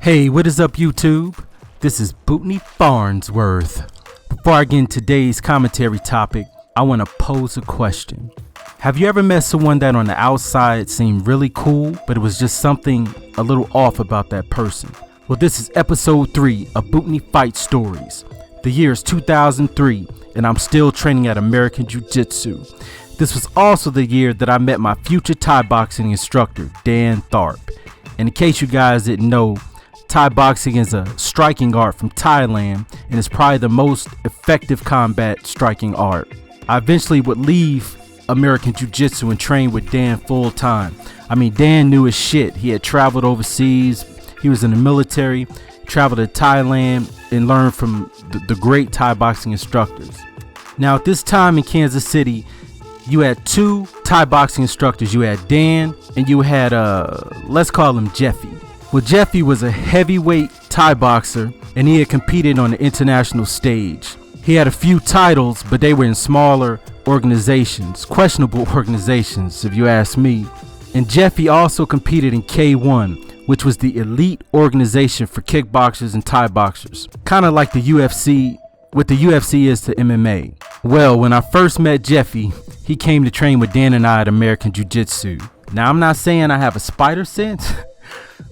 Hey, what is up, YouTube? This is Bootney Farnsworth. Before I get into today's commentary topic, I want to pose a question. Have you ever met someone that on the outside seemed really cool, but it was just something a little off about that person? Well, this is episode 3 of Bootney Fight Stories. The year is 2003, and I'm still training at American Jiu-Jitsu. This was also the year that I met my future Thai boxing instructor, Dan Tharp. And in case you guys didn't know, Thai boxing is a striking art from Thailand and is probably the most effective combat striking art. I eventually would leave American Jiu-Jitsu and train with Dan full time. I mean, Dan knew his shit. He had traveled overseas. He was in the military, traveled to Thailand, and learned from the great Thai boxing instructors. Now, at this time in Kansas City, you had two Thai boxing instructors. You had Dan and you had, let's call him Jeffy. Well, Jeffy was a heavyweight Thai boxer, and he had competed on the international stage. He had a few titles, but they were in smaller organizations, questionable organizations, if you ask me. And Jeffy also competed in K1, which was the elite organization for kickboxers and Thai boxers. Kind of like the UFC, what the UFC is to MMA. Well, when I first met Jeffy, he came to train with Dan and I at American Jiu-Jitsu. Now, I'm not saying I have a spider sense,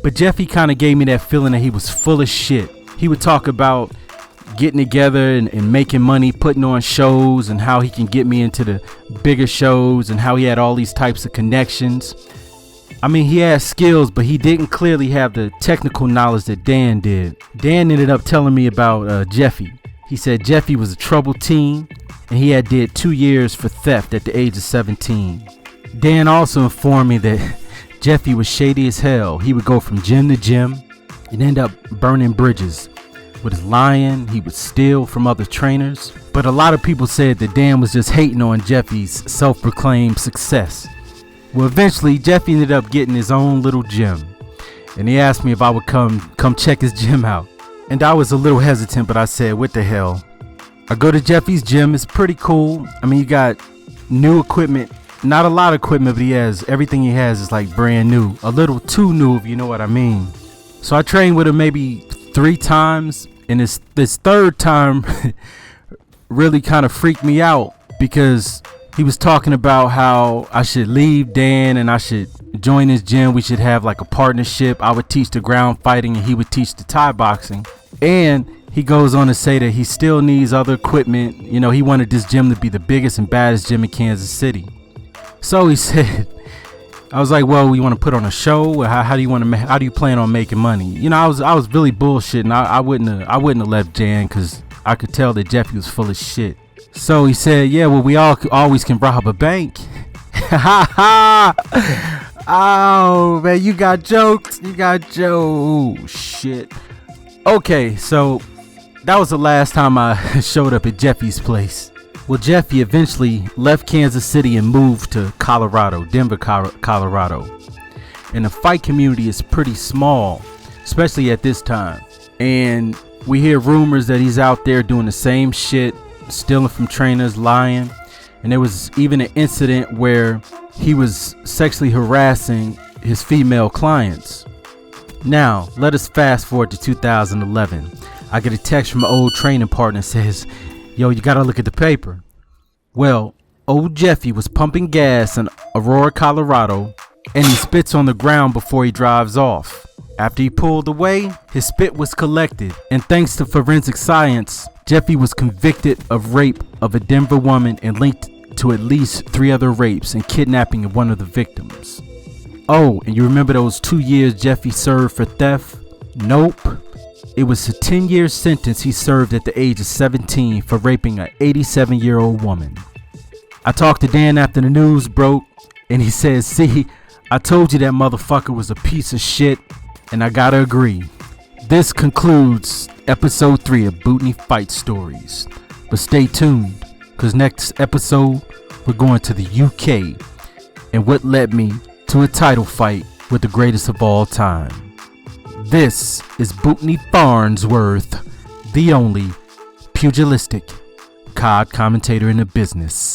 but Jeffy kind of gave me that feeling that he was full of shit. He would talk about getting together and making money, putting on shows, and how he can get me into the bigger shows, and how he had all these types of connections. I mean, he had skills, but he didn't clearly have the technical knowledge that Dan did. Dan ended up telling me about Jeffy. He said Jeffy was a troubled teen, and he had did 2 years for theft at the age of 17. Dan also informed me that Jeffy was shady as hell. He would go from gym to gym and end up burning bridges. With his lying, he would steal from other trainers. But a lot of people said that Dan was just hating on Jeffy's self-proclaimed success. Well, eventually, Jeffy ended up getting his own little gym. And he asked me if I would come check his gym out. And I was a little hesitant, but I said, what the hell? I go to Jeffy's gym. It's pretty cool. I mean, you got new equipment. Not a lot of equipment, but everything he has is like brand new. A little too new, if you know what I mean. So I trained with him maybe 3 times. And this third time really kind of freaked me out, because he was talking about how I should leave Dan and I should join his gym. We should have like a partnership. I would teach the ground fighting and he would teach the Thai boxing. And he goes on to say that he still needs other equipment. You know, he wanted this gym to be the biggest and baddest gym in Kansas City. So he said, I was like, well, you want to put on a show? How do you plan on making money? You know, I was really bullshitting. I wouldn't have left Jan, because I could tell that Jeffy was full of shit. So he said, yeah, well, we always can rob a bank. Oh, man, you got jokes. Oh, shit. Okay, so that was the last time I showed up at Jeffy's place. Well, Jeffy eventually left Kansas City and moved to Denver, Colorado. And the fight community is pretty small, especially at this time. And we hear rumors that he's out there doing the same shit, stealing from trainers, lying. And there was even an incident where he was sexually harassing his female clients. Now, let us fast forward to 2011. I get a text from an old training partner that says, yo, you gotta look at the paper. Well, old Jeffy was pumping gas in Aurora, Colorado, and he spits on the ground before he drives off. After he pulled away, his spit was collected, and thanks to forensic science, Jeffy was convicted of rape of a Denver woman and linked to at least 3 other rapes and kidnapping of one of the victims. Oh, and you remember those 2 years Jeffy served for theft? Nope. It was a 10-year sentence he served at the age of 17 for raping an 87-year-old woman. I talked to Dan after the news broke, and he said, see, I told you that motherfucker was a piece of shit, and I gotta agree. This concludes episode 3 of Bootney Fight Stories. But stay tuned, because next episode, we're going to the UK, and what led me to a title fight with the greatest of all time. This is Bootney Farnsworth, the only pugilistic COD commentator in the business.